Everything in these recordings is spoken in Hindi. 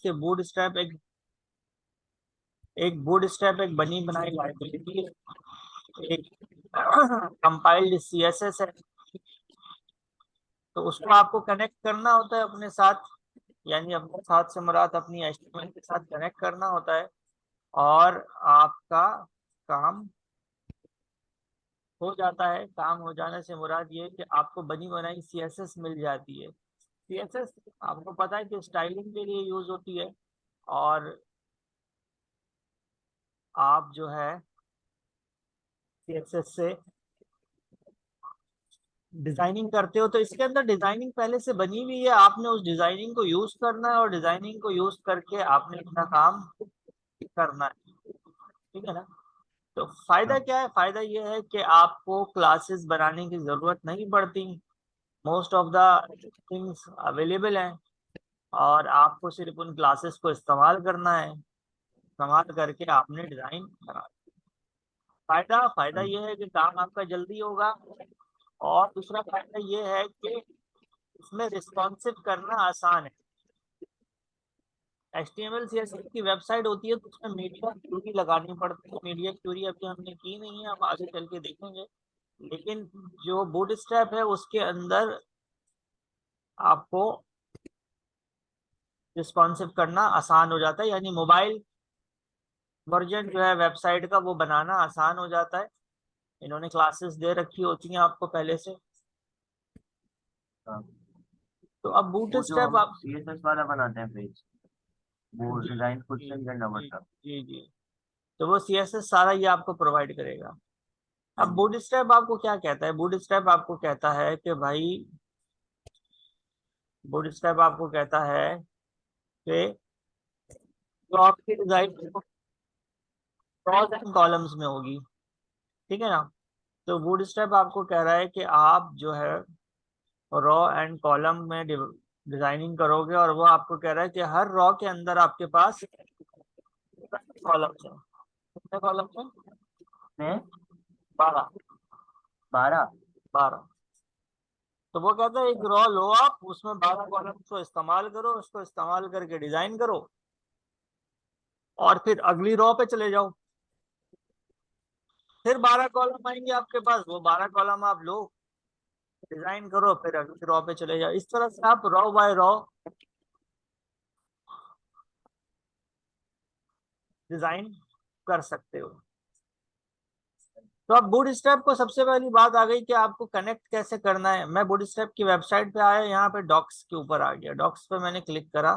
के बूटस्ट्रैप एक बूटस्ट्रैप एक बनी बनाई लाइब्रेरी, एक कंपाइल्ड सीएसएस है, तो उसको आपको कनेक्ट करना होता है अपने साथ, यानी अपने साथ से मुराद अपनी एचटीएमएल के साथ कनेक्ट करना होता है, और आपका काम हो जाता है। काम हो जाने से मुराद ये कि आपको बनी बनाई सीएसएस मिल जाती है। सीएसएस आपको पता है कि स्टाइलिंग के लिए यूज होती है, और आप जो है सीएसएस से डिजाइनिंग करते हो, तो इसके अंदर डिजाइनिंग पहले से बनी हुई है, आपने उस डिजाइनिंग को यूज करना है, और डिजाइनिंग को यूज करके आपने अपना काम करना है, ठीक है ना। तो फायदा क्या है? फायदा ये है कि आपको क्लासेस बनाने की जरूरत नहीं पड़ती, most of the things available हैं, और आपको सिर्फ उन क्लासेस को इस्तेमाल करना है, इस्तेमाल करके आपने डिजाइन करा। फायदा फायदा ये है कि काम आपका जल्दी होगा, और दूसरा फायदा ये है कि इसमें रिस्पॉन्सिव करना आसान है। HTML CSS की वेबसाइट होती है तो उसमें मीडिया क्यूरी लगानी पड़ती है। मीडिया क्यूरी अभी हमने की नहीं है, हम आगे चल के देखेंगे। लेकिन जो बूटस्ट्रैप है उसके अंदर आपको रिस्पॉन्सिव करना आसान हो जाता है, यानी मोबाइल वर्जन जो है वेबसाइट का वो बनाना आसान हो जाता है। इन्होंने क्लासेस दे रखी होती हैं आपको पहले से। हाँ। तो अब वो जो बूटस्ट्रैप हम आप सीएसएस वाला बनाते हैं पेज, वो जी डिजाइन खुद जी से ही करना जी पड़ता है। जी जी, तो वो CSS सारा ये आपको प्रोवाइड करेगा। अब हम्म। बूटस्ट्रैप आपको क्या कहता है? बूटस्ट्रैप आपको कहता है कि भाई, बूटस्ट्रैप आपको कहता है कि जो आपकी डिजाइन रॉज एंड कॉलम्स में होगी, ठीक है ना। तो बूटस्ट्रैप आपको कह रहा है कि आप जो है रॉ एंड कॉलम में डिजाइनिंग करोगे, और वो आपको कह रहा है कि हर रॉ के अंदर आपके पास कॉलम्स हैं। कितने कॉलम्स हैं? कितने? 12। 12? 12। तो वो कहता है एक रॉ लो, आप उसमें 12 कॉलम्स को इस्तेमाल करो, उसको इस्तेमाल करके डिजाइन करो, और फिर अगली रॉ पे चले जाओ, फिर 12 कॉलम आएंगे आपके पास, वो 12 कॉलम आप लो, डिजाइन करो, फिर अगली रॉ पे चले जाओ। इस तरह से आप रॉ बाय रॉ डिजाइन कर सकते हो। तो अब बूटस्ट्रैप को सबसे पहली बात आ गई कि आपको कनेक्ट कैसे करना है। मैं बूटस्ट्रैप की वेबसाइट पे आया, यहाँ पे डॉक्स के ऊपर आ गया, डॉक्स पे मैंने क्लिक करा,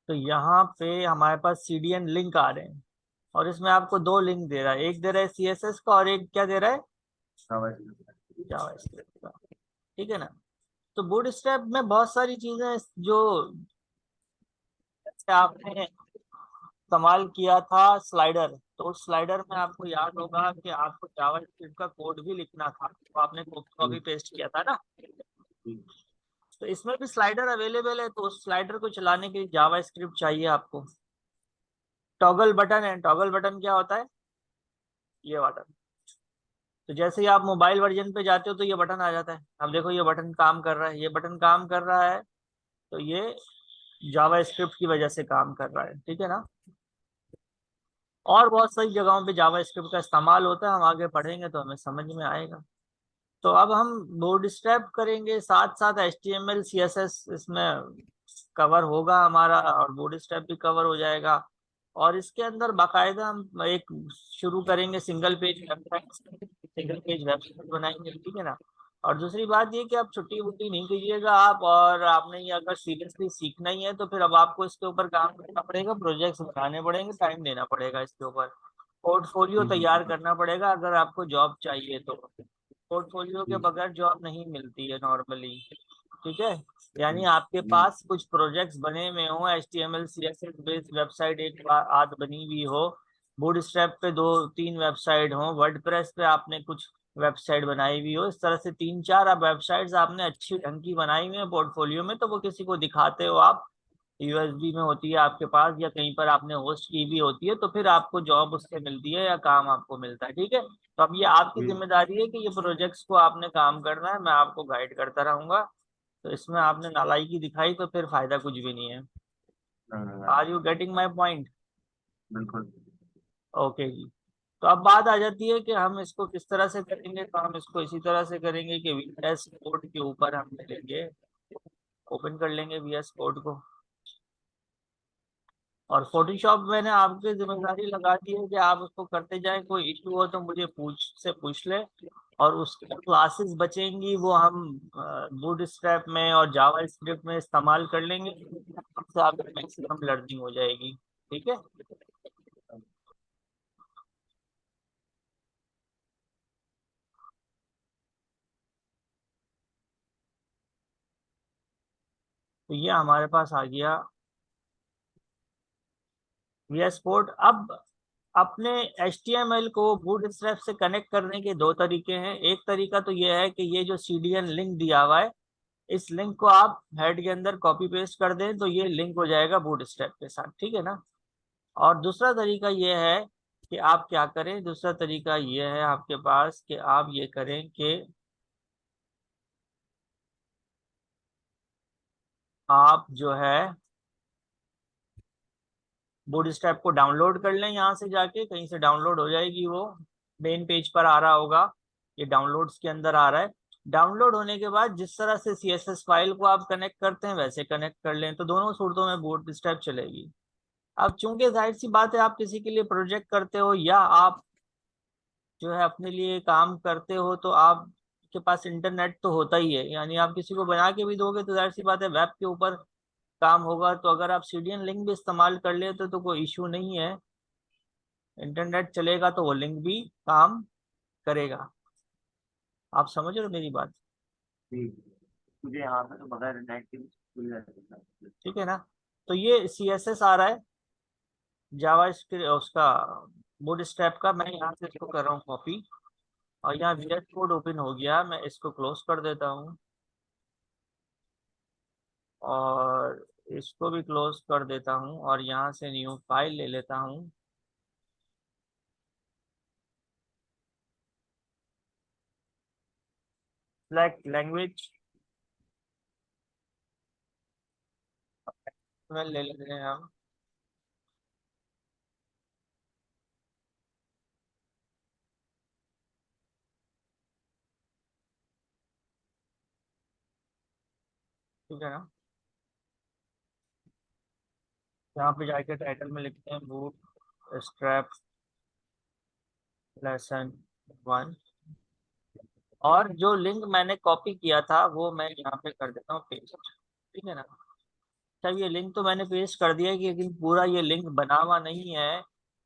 तो यहाँ पे हमारे पास CDN लिंक आ रहे हैं, और इसमें आपको दो लिंक दे रहा है, एक दे रहा है CSS का, और एक क्या दे रहा है? जावास्क्रिप्ट का, ठीक है ना। तो बूटस्ट्रैप में बहुत सारी चीजें जो जैसे आपने इस्तेमाल किया था स्लाइडर, तो उस स्लाइडर में आपको याद होगा कि आपको जावास्क्रिप्ट का कोड भी लिखना था, तो आपने कॉपी पेस्ट किया था ना। तो इसमें भी स्लाइडर अवेलेबल है, तो उस स्लाइडर को चलाने के लिए जावास्क्रिप्ट चाहिए आपको। टॉगल बटन है, टॉगल बटन क्या होता है? ये बटन। तो जैसे ही आप मोबाइल वर्जन पे जाते हो तो ये बटन आ जाता है। अब देखो ये बटन काम कर रहा है, ये बटन काम कर रहा है, तो ये जावास्क्रिप्ट की वजह से काम कर रहा है, ठीक है ना। और बहुत सारी जगहों पे जावास्क्रिप्ट का इस्तेमाल होता है, हम आगे पढ़ेंगे तो हमें समझ में आएगा। तो अब हम बूटस्ट्रैप करेंगे, साथ साथ HTML CSS इसमें कवर होगा हमारा, और बूटस्ट्रैप भी कवर हो जाएगा। और इसके अंदर बाकायदा हम एक शुरू करेंगे single page website, single page website बनाएंगे, ठीक है ना। और दूसरी बात ये कि आप छुट्टी वुट्टी नहीं कीजिएगा आप, और आपने ये अगर सीरियसली सीखना ही है तो फिर अब आपको इसके ऊपर काम करना पड़ेगा, प्रोजेक्ट्स बनाने पड़ेंगे, टाइम देना पड़ेगा इसके ऊपर, पोर्टफोलियो तैयार करना पड़ेगा अगर आपको जॉब चाहिए तो। पोर्टफोलियो के बगैर जॉब नहीं मिलती है नॉर्मली, ठीक है। यानी आपके पास कुछ प्रोजेक्ट्स बने हुए हो, HTML CSS बेस्ड वेबसाइट एक आध बनी हुई हो, बूटस्ट्रैप पे 2-3 वेबसाइट हो, वर्डप्रेस पे आपने कुछ वेबसाइट बनाई हुई हो, इस तरह से 3-4 आप वेबसाइट्स आपने अच्छी ढंग की बनाई हुई है पोर्टफोलियो में, तो वो किसी को दिखाते हो आप, USB में होती है आपके पास, या कहीं पर आपने होस्ट की भी होती है, तो फिर आपको जॉब उससे मिलती है या काम आपको मिलता है, ठीक है। तो अब ये आपकी जिम्मेदारी है कि ये प्रोजेक्ट्स को आपने काम करना है, मैं आपको गाइड करता रहूंगा। तो इसमें आपने नालायकी दिखाई तो फिर फायदा कुछ भी नहीं है। नहीं are you getting my point? बिल्कुल। ओके जी। तो अब बात आ जाती है कि हम इसको किस तरह से करेंगे। तो हम इसको इसी तरह से करेंगे कि VS कोड के ऊपर हम लेंगे, ओपन कर लेंगे VS कोड को। और फोटोशॉप मैंने आपकी जिम्मेदारी लगा दी है कि आप उसको करते जाएं, कोई इशू हो तो मुझे पूछ ले। और उसकी क्लासेस बचेंगी वो हम बूटस्ट्रैप में और जावा स्क्रिप्ट में इस्तेमाल कर लेंगे, इससे आपकी मैक्सिमम लर्निंग हो जाएगी। ठीक है। तो ये हमारे पास आ गया VS कोड। अब अपने HTML को बूटस्ट्रैप से कनेक्ट करने के दो तरीके हैं। एक तरीका तो ये है कि ये जो CDN लिंक दिया हुआ है, इस लिंक को आप हेड के अंदर कॉपी पेस्ट कर दें तो ये लिंक हो जाएगा बूटस्ट्रैप के साथ। ठीक है ना। और दूसरा तरीका ये है कि आप क्या करें, दूसरा तरीका ये है आपके पास कि आप ये करें कि आप जो है बूटस्ट्रैप को डाउनलोड कर लें। यहाँ से जाके कहीं से डाउनलोड हो जाएगी वो, मेन पेज पर आ रहा होगा, ये डाउनलोड्स के अंदर आ रहा है। डाउनलोड होने के बाद जिस तरह से CSS फाइल को आप कनेक्ट करते हैं वैसे कनेक्ट कर लें, तो दोनों सूरतों में बूटस्ट्रैप चलेगी। अब चूंकि जाहिर सी बात है आप किसी के लिए प्रोजेक्ट करते हो या आप जो है अपने लिए काम करते हो, तो आप के पास इंटरनेट तो होता ही है। यानी आप किसी को बना के भी दोगे तो जाहिर सी बात है वेब के ऊपर काम होगा। तो अगर आप CDN लिंक भी इस्तेमाल कर लेते तो कोई इशू नहीं है, इंटरनेट चलेगा तो वो लिंक भी काम करेगा। आप समझ रहे हो मेरी बात? ठीक। मुझे यहाँ पे तो बगैर नेट के भी खुल जाता है। ठीक है ना। तो ये CSS आ रहा है जावा उसका बूटस्ट्रैप का। मैं यहाँ से इसको कर रहा हूँ कॉपी, और यहाँ VS कोड ओपन हो गया, मैं इसको क्लोज कर देता हूँ और इसको भी क्लोज कर देता हूँ और यहाँ से न्यू फाइल ले लेता हूँ। सिलेक्ट लैंग्वेज में ले लेते हैं हम। ठीक है ना। यहाँ पे जाके टाइटल में लिखते हैं बूट स्ट्रैप लेसन 1। और जो लिंक मैंने कॉपी किया था वो मैं यहाँ पे कर देता हूँ पेस्ट। ठीक है ना। अच्छा, ये लिंक तो मैंने पेस्ट कर दिया है कि, लेकिन पूरा ये लिंक बना हुआ नहीं है,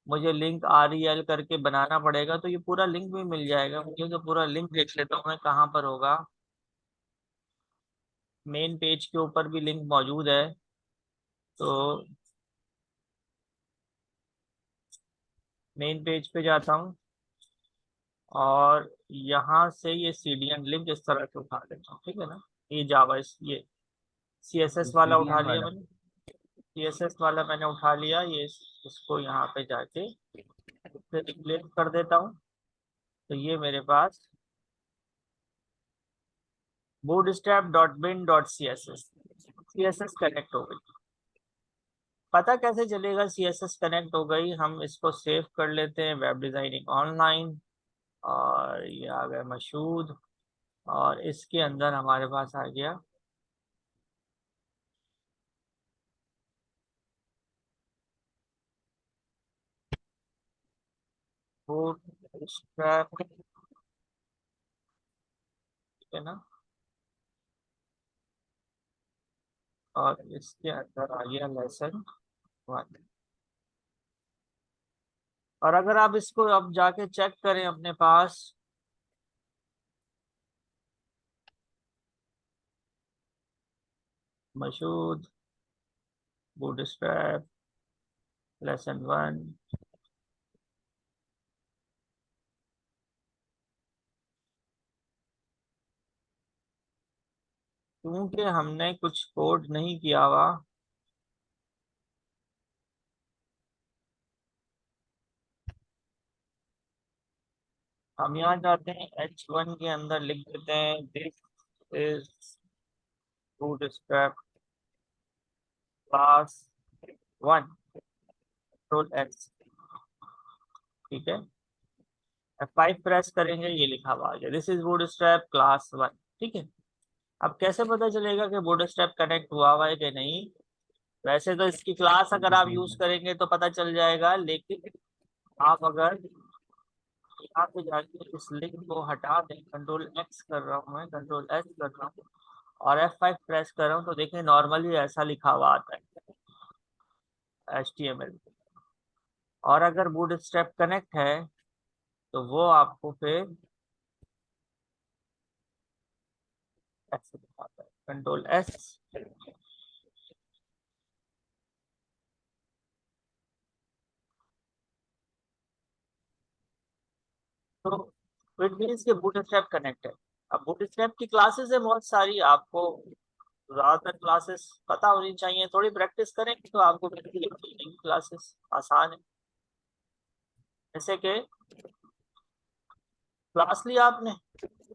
मुझे लिंक REL करके बनाना पड़ेगा। तो ये पूरा लिंक भी मिल जाएगा मुझे, तो पूरा लिंक देख लेता हूँ मैं कहाँ पर होगा। मेन पेज के ऊपर भी लिंक मौजूद है। तो मेन पेज पे जाता हूँ और यहाँ से ये CDN लिंक इस तरह से उठा लेता हूँ। ठीक है ना। ये जावा ये CSS वाला उठा सीडीएन लिया वाला। मैंने, CSS वाला मैंने उठा लिया। ये इसको यहाँ पे जाके फिर रिप्लेस कर देता हूँ। तो ये मेरे पास bootstrap.bin.css CSS कनेक्ट हो गई। पता कैसे चलेगा CSS कनेक्ट हो गई? हम इसको सेव कर लेते हैं, वेब डिजाइनिंग ऑनलाइन, और ये आ गया मशहूद। और इसके अंदर हमारे पास आ गया bootstrap। ठीक है ना। और इसके अंदर आ गया लेसन 1। और अगर आप इसको अब जाके चेक करें अपने पास, मशहूद बूटस्ट्रैप लेसन 1, क्योंकि हमने कुछ कोड नहीं किया हुआ, हम यहाँ जाते हैं H1 के अंदर लिख देते हैं this is bootstrap class 1 control x, ठीक है। F5 प्रेस करेंगे, ये लिखा हुआ आ गया, दिस इज बूटस्ट्रैप क्लास 1, ठीक है। अब कैसे पता चलेगा कि बूटस्ट्रैप कनेक्ट हुआ है कि नहीं? वैसे तो इसकी क्लास अगर आप यूज करेंगे तो पता चल जाएगा, लेकिन आप अगर यहाँ पे जाके इस लिंक को हटा दें, कंट्रोल एक्स कर रहा हूँ मैं, कंट्रोल एस कर रहा हूँ और F5 प्रेस कर रहा हूँ, तो देखिए नॉर्मली ऐसा लिखा हुआ आता है HTML। और अगर बूटस्ट्रैप कनेक्ट है तो वो आपको फिर ऐसे दिखाता है, कंट्रोल एस। तो इट मीन्स कि बूटस्ट्रैप कनेक्ट है। अब बूटस्ट्रैप की क्लासेस है बहुत सारी, आपको ज्यादातर क्लासेस पता होनी चाहिए, थोड़ी प्रैक्टिस करेंगे तो आपको क्लासेस आसान है। जैसे कि क्लास लिया आपने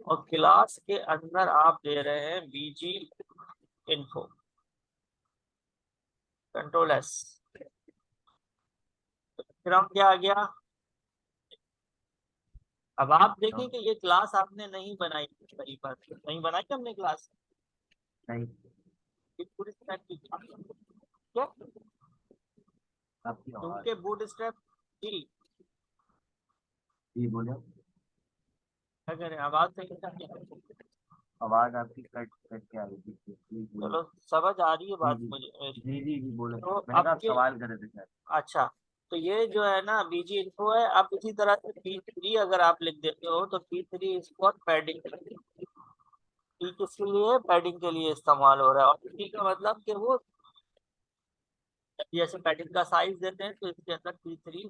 और क्लास के अंदर आप दे रहे हैं बीजी इन्फो, कंट्रोल एस, फिर हम क्या आ गया। अब आप देखें कि ये क्लास आपने नहीं बनाई, कहीं पर नहीं बनाई हमने क्लास, नहीं ये पूरी तरह की क्लास क्यों? आपकी आवाज क्योंकि बूटस्ट्रैप की जी बोले अगर आवाज सही, आवाज आपकी कट कट के आ रही थी प्लीज बोलिए चलो समझ आ रही है जी बात जी मुझे मेरी। जी बोले तो मैंने कहा आप आपके, सवाल कर रहे थे शायद अच्छा, तो ये जो है ना बीजी इन्फो है। आप इसी तरह से P3 अगर आप लिख देते हो तो P3 इसको पैडिंग, पी किसके लिए? पैडिंग के लिए इस्तेमाल हो रहा है। और पी का मतलब कि वो जैसे पैडिंग का साइज देते हैं तो इसके अंदर P3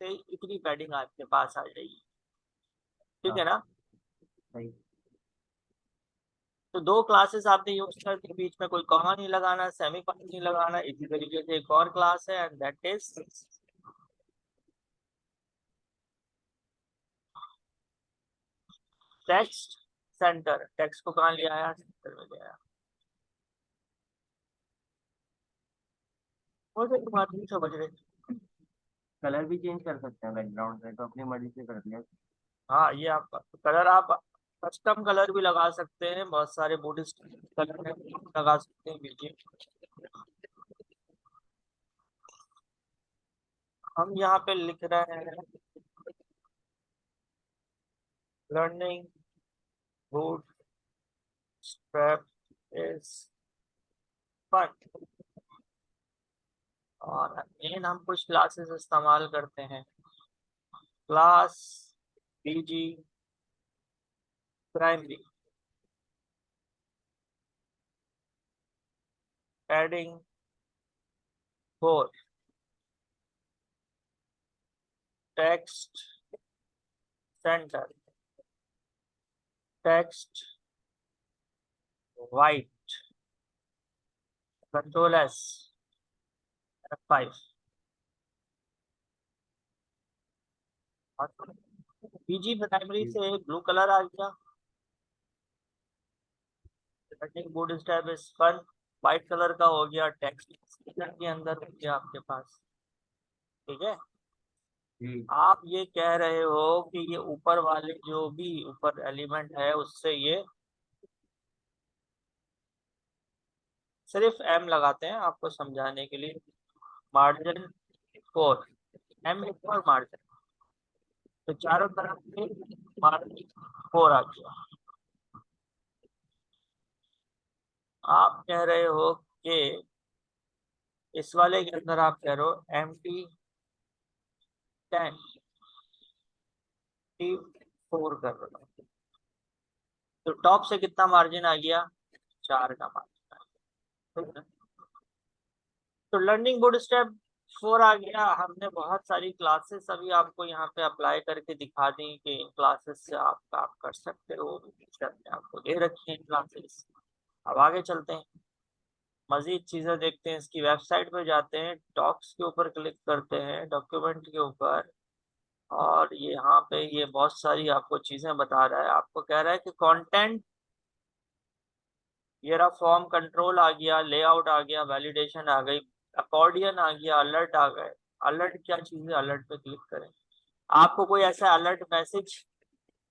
से इतनी पैडिंग आपके पास आ जाएगी, ठीक हाँ है ना। सही तो दो क्लासेस आपने यूज कर दी, बीच में कोई कॉमा नहीं लगाना, सेमी कॉलन नहीं लगाना। इसी तरीके से एक और क्लास है and that is text center. Text को कहाँ ले आया? सेंटर में ले आया। मुझे तुम्हारी नहीं समझ रहे। कलर भी चेंज कर सकते हैं बैकग्राउंड से तो अपनी मर्जी से कर दिया हाँ, ये आप कलर, आप कस्टम कलर भी लगा सकते हैं, बहुत सारे बुद्धिस्ट कलर लगा सकते हैं बीजे। हम यहाँ पे लिख रहे हैं learning good strap is fun. और अगेन हम कुछ क्लासेस इस्तेमाल करते हैं, class BG primary, padding 4, text center, text white, control S, F5। BG primary जी से ब्लू कलर आ गया, learning board stab is fun, white colour का हो गया, टेक्स्ट के अंदर हो गया आपके पास, ठीक है। जी आप ये कह रहे हो कि ये ऊपर वाले जो भी ऊपर एलिमेंट है उससे ये सिर्फ एम लगाते हैं आपको समझाने के लिए, मार्जिन 4, एम इक्वल मार्जिन, तो चारों तरफ से मार्जिन 4 आ गया। आप कह रहे हो कि इस वाले के अंदर आप कह रहे हो MT10 T4 कर रहे हो, तो टॉप से कितना मार्जिन आ गया? 4 का मार्जिन आ गया, ठीक है। तो लर्निंग बूटस्ट्रैप 4 आ गया। हमने बहुत सारी क्लासेस अभी आपको यहाँ पे अप्लाई करके दिखा दी कि इन क्लासेस से आप काम कर सकते हो, टीचर ने आपको दे रखी है क्लासेस। अब आगे चलते हैं, मजीद चीजें देखते हैं। इसकी वेबसाइट पे जाते हैं, डॉक्स के ऊपर क्लिक करते हैं, डॉक्यूमेंट के ऊपर, और ये यहाँ पे ये बहुत सारी आपको चीजें बता रहा है। आपको कह रहा है कि कंटेंट ये रहा फॉर्म कंट्रोल आ गया, लेआउट आ गया, वैलिडेशन आ गई, अकॉर्डियन आ गया, अलर्ट आ गए। अलर्ट क्या चीज है, अलर्ट पे क्लिक करें। आपको कोई ऐसा अलर्ट मैसेज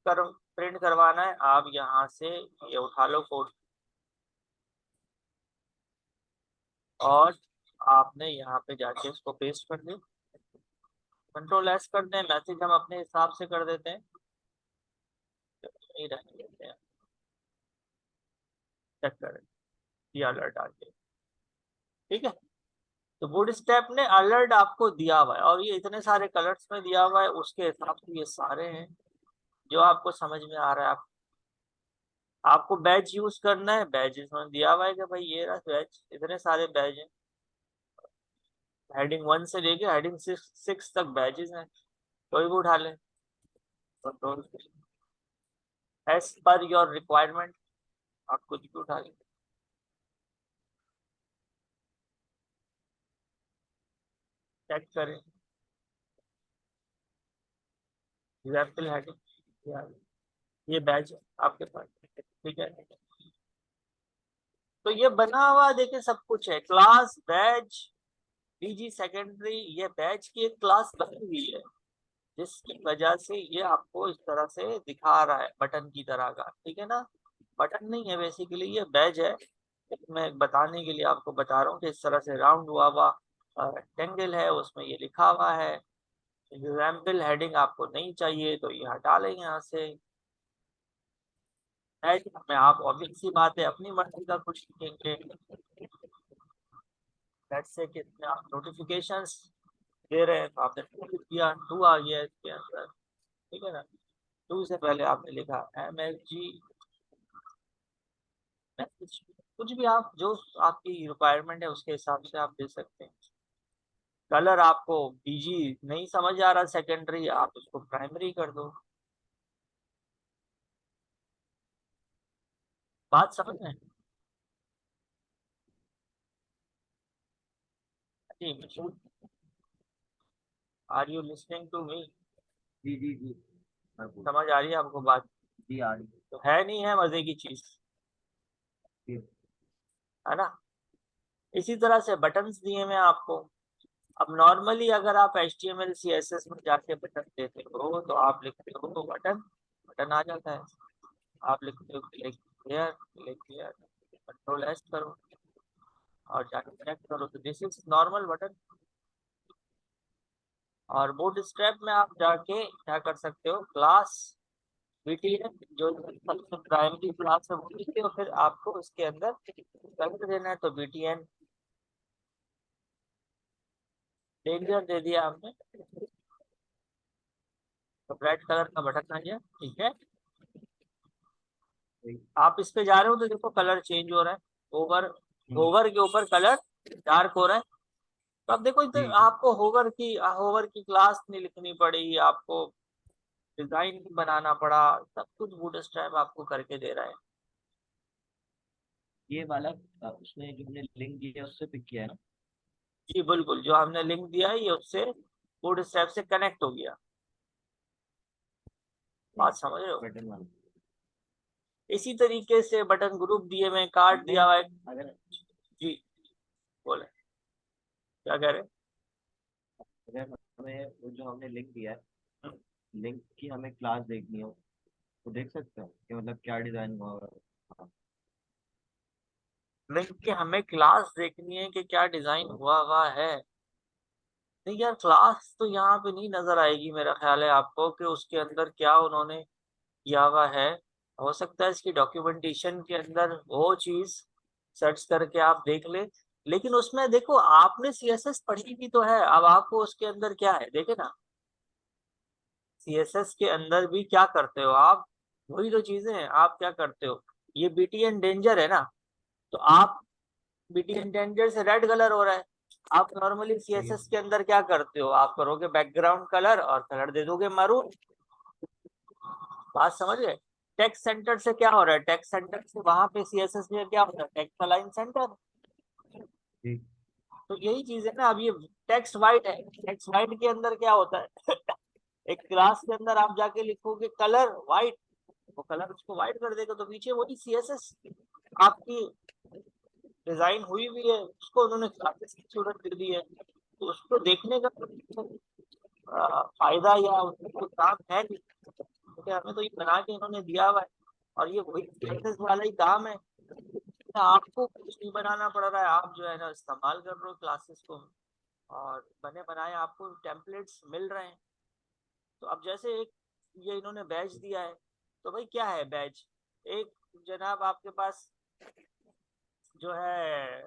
कर प्रिंट करवाना है, आप यहाँ से ये उठा लो कोड और आपने यहाँ पे जाके इसको पेस्ट कर दिया। कंट्रोल एस कर दें, मैसेज हम अपने हिसाब से कर देते हैं, नहीं रहने देते हैं। चेक करें, ये अलर्ट आ गया, ठीक है। तो बूटस्ट्रैप ने अलर्ट आपको दिया हुआ है और ये इतने सारे कलर्स में दिया हुआ है, उसके हिसाब से ये सारे हैं जो आपको समझ में आ रहा है। आपको बैच यूज करना है, बैच इसमें दिया हुआ है कि भाई ये रहा बैच, इतने सारे बैच हैं, हेडिंग 1 से लेके हेडिंग 6 तक बैचेस हैं, कोई भी उठा ले। Control as per your requirement, आप कुछ भी उठा लें। चेक करें, एग्जाम्पल हेडिंग, ये बैच है आपके पास, ठीक है। तो ये बना हुआ देखिए सब कुछ है, क्लास बैच पीजी सेकेंडरी, ये बैच की एक क्लास बनी हुई है जिसकी वजह से ये आपको इस तरह से दिखा रहा है बटन की तरह का, ठीक है ना। बटन नहीं है बेसिकली, ये बैज है। मैं बताने के लिए आपको बता रहा हूँ कि इस तरह से राउंड हुआ हुआ रेक्टेंगल है, उसमें ये लिखा हुआ है। एग्जाम्पल हेडिंग आपको नहीं चाहिए तो ये हटा लेंगे यहाँ से। बैज में आप ऑब्वियस सी बात है अपनी मर्जी का कुछ लिखेंगे। लेट्स से कि आप नोटिफिकेशंस दे रहे हैं तो आपने टू किया, टू आ गया इसके अंदर, ठीक है ना। टू से पहले आपने लिखा MSG मैसेज, कुछ भी आप जो आपकी रिक्वायरमेंट है उसके हिसाब से आप दे सकते हैं। कलर आपको बीजी नहीं समझ आ रहा सेकेंडरी, आप उसको प्राइमरी कर दो। बात समझ में? जी मशहूर, are you listening to me? जी जी जी, मैं बोल समझ आ रही है आपको बात? जी आ रही तो है नहीं है मजे की चीज, है। है ना। इसी तरह से बटन्स दिए मैं आपको। अब नॉर्मली अगर आप HTML CSS में जाके बटन देते हो तो आप लिखते हो बटन, बटन आ जाता है। आप लिखते हो click here, click here, control S करो और जाके कनेक्ट करो, तो दिस इज नॉर्मल बटन। और बूटस्ट्रैप में आप जाके क्या कर सकते हो, क्लास BTN जो सबसे प्राइमरी क्लास है वो लिखते हो, फिर आपको उसके अंदर कलर देना है तो BTN डेंजर दे दिया आपने, तो रेड कलर का बटन आ गया, ठीक है। आप इस पे जा रहे हो तो देखो कलर चेंज हो रहा है, ओवर होवर के ऊपर कलर डार्क हो रहा है। तो अब देखो इधर जी आपको होवर की क्लास नहीं लिखनी पड़ी, आपको डिजाइन बनाना पड़ा, सब कुछ बूटस्ट्रैप आपको करके दे रहा है। ये वाला उसने जो हमने लिंक दिया है उससे पिक किया है ना। जी बिल्कुल, जो हमने लिंक दिया है ये उससे बूटस्ट्रैप से कनेक्ट हो गया, बात समझ रहे हो। बटन वाला इसी तरीके से बटन ग्रुप दिए में कार्ड दिया हुआ है। अगर जी बोले, क्या कह रहे हैं? अगर हमें वो जो हमने लिंक दिया है, हम्म। लिंक की हमें क्लास देखनी हो तो देख सकते हैं कि मतलब क्या डिजाइन हुआ हुआ है। हाँ, लिंक की हमें क्लास देखनी है कि क्या डिजाइन हुआ हुआ है। नहीं यार, क्लास तो यहाँ पे नहीं नजर आएगी मेरा ख्याल है आपको कि उसके अंदर क्या उन्होंने किया हुआ है। हो सकता है इसकी डॉक्यूमेंटेशन के अंदर वो चीज सर्च करके आप देख ले, लेकिन उसमें देखो आपने CSS पढ़ी भी तो है, अब आपको उसके अंदर क्या है देखे ना। CSS के अंदर भी क्या करते हो आप, वही तो चीजें हैं। आप क्या करते हो, ये BTN डेंजर है ना, तो आप BTN डेंजर से रेड कलर हो रहा है, आप नॉर्मली सही है। CSS के अंदर क्या करते हो, आप करोगे बैकग्राउंड कलर और कलर दे दोगे मरून। बात समझ गए। टेक्स्ट सेंटर से क्या हो रहा है, टेक्स्ट सेंटर से वहां पे CSS में क्या हो रहा है, टेक्स्ट अलाइन सेंटर। जी तो यही चीज है ना। अब ये टेक्स्ट वाइट है, टेक्स्ट वाइट के अंदर क्या होता है एक क्लास के अंदर आप जाके लिखोगे कलर वाइट, वो कलर उसको वाइट कर देगा, तो पीछे वही CSS। आपकी डिजाइन हुई भी है, उसको उन्होंने क्लासेस की सूरत दे दी है, तो उसको देखने का फायदा या उसको कोई काम है नहीं, क्योंकि हमें तो ये बना के इन्होंने दिया हुआ है, और ये वही क्लासेस वाला ही काम है। आपको कुछ नहीं बनाना पड़ रहा है, आप जो है ना इस्तेमाल कर रहे हो क्लासेस को, और बने बनाए आपको टेम्पलेट्स मिल रहे हैं। तो अब जैसे एक ये इन्होंने बैच दिया है, तो भाई क्या है बैच? एक जनाब आपके पास जो है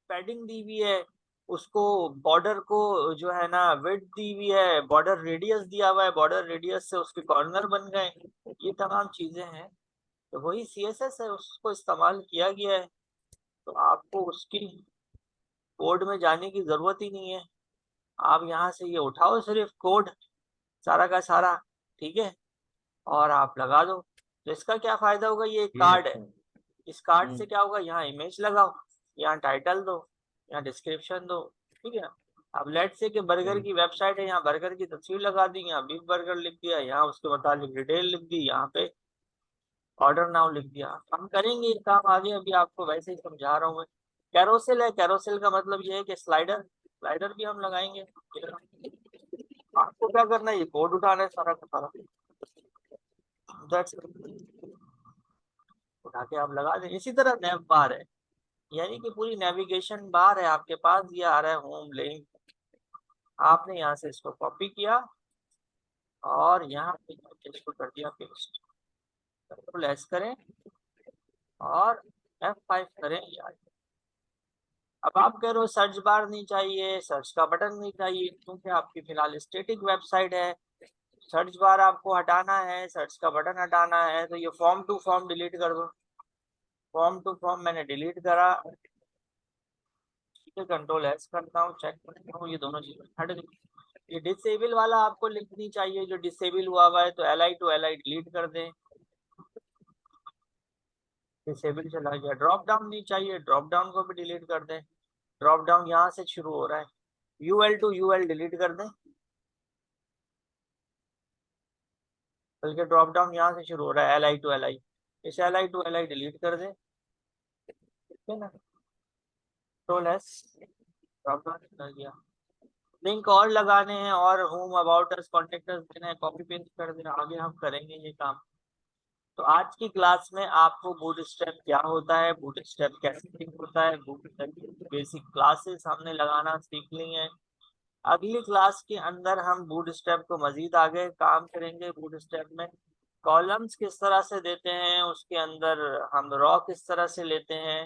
पैडिंग दी हुई है, उसको बॉर्डर को जो है ना विड्थ दी हुई है, बॉर्डर रेडियस दिया हुआ है, बॉर्डर रेडियस से उसके कॉर्नर बन गए, ये तमाम चीजें हैं। तो वही सीएसएस है, उसको इस्तेमाल किया गया है, तो आपको उसकी कोड में जाने की जरूरत ही नहीं है। आप यहाँ से ये उठाओ सिर्फ कोड, सारा का सारा, ठीक है, और आप लगा दो। तो इसका क्या फायदा होगा, ये एक ये कार्ड है, अच्छा है। इस कार्ड से क्या होगा, यहाँ इमेज लगाओ, यहाँ टाइटल दो, यहाँ डिस्क्रिप्शन दो, ठीक है। अब लेट से कि बर्गर सही। की वेबसाइट है, यहाँ बर्गर की तस्वीर लगा दी, यहाँ बीफ बर्गर लिख दिया, यहाँ उसके मुताबिक डिटेल लिख दी, यहाँ पे ऑर्डर नाउ लिख दिया। हम करेंगे ये काम आगे, अभी आपको वैसे ही समझा रहा हूँ मैं। कैरोसेल है, कैरोसेल का मतलब ये है कि स्लाइडर, स्लाइडर भी हम लगाएंगे। आपको क्या करना है, ये कोड उठाना है सारा का सारा, That's it। उठा के आप लगा दें। इसी तरह नेव बार है, यानी कि पूरी नेविगेशन बार है आपके पास, ये आ रहा है होम लिंक, आपने यहाँ से इसको कॉपी किया और यहाँ पे इसको कर दिया पेस्ट। कंट्रोल एस करें और F5 करें यार। अब आप कह रहे हो सर्च बार नहीं चाहिए, सर्च का बटन नहीं चाहिए, क्योंकि आपकी फिलहाल स्टेटिक वेबसाइट है। सर्च बार आपको हटाना है, सर्च का बटन हटाना है, तो ये फॉर्म टू फॉर्म डिलीट कर दो। फॉर्म टू फॉर्म मैंने डिलीट करा, ठीक है, कंट्रोल एस करता हूँ, चेक करता हूँ, ये दोनों चीजें हट गई। ये डिसेबल वाला आपको लिखनी चाहिए, जो डिसेबल हुआ है, तो एल टू एल डिलीट कर दें, डिसेबल चला गया। ड्रॉप डाउन नहीं चाहिए, ड्रॉप डाउन को भी डिलीट कर दें, ड्रॉप डाउन यहाँ से शुरू हो रहा है, यूएल टू यूएल डिलीट कर दें, बल्कि ड्रॉप डाउन यहाँ से शुरू हो रहा है, एल आई, इस एल आई डिलीट कर दें, ठीक है ना। कंट्रोल एस, ड्रॉप डाउन कर दिया। लिंक और लगाने हैं, और home about us contact us देना है, कॉपी पेस्ट कर देना, आगे हम करेंगे ये काम। तो आज की क्लास में आपको बूटस्ट्रैप क्या होता है, बूटस्ट्रैप कैसे think होता है, बूटस्ट्रैप की बेसिक क्लासेस हमने लगाना सीख ली हैं। अगली क्लास के अंदर हम बूटस्ट्रैप को मजीद आगे काम करेंगे। बूटस्ट्रैप में कॉलम्स किस तरह से देते हैं, उसके अंदर हम रॉ किस तरह से लेते हैं,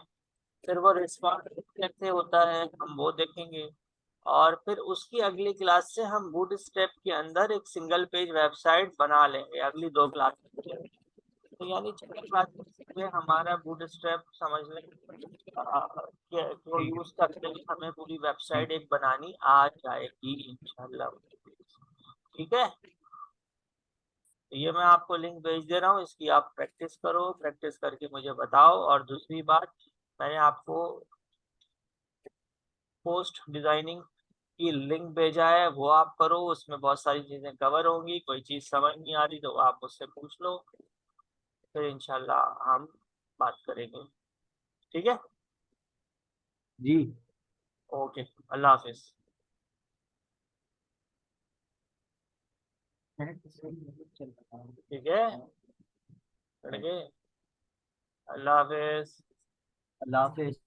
फिर वो रिस्पॉन्स कैसे होता है हम वो देखेंगे। और फिर उसकी अगली क्लास से हम बूटस्ट्रैप के अंदर एक सिंगल पेज वेबसाइट बना लेंगे, अगली 2 क्लास में। तो यानी 6 क्लासेस में हमारा बूटस्ट्रैप समझ लें को ठीक है। यूज करके हमें पूरी वेबसाइट एक बनानी आ जाएगी इंशाल्लाह, ठीक है। तो ये मैं आपको लिंक भेज दे रहा हूँ, इसकी आप प्रैक्टिस करो, प्रैक्टिस करके मुझे बताओ। और दूसरी बात, मैंने आपको पोस्ट डिजाइनिंग की लिंक भेजा है, वो आप करो, उसमें बहुत सारी चीजें कवर होंगी, कोई चीज समझ नहीं आ रही तो आप मुझसे पूछ लो, फिर इंशाल्लाह हम बात करेंगे, ठीक है। जी। ओके, अल्लाह हाफिज। ठीक है, लड़के, अल्लाह हाफिज। अल्लाह हाफिज।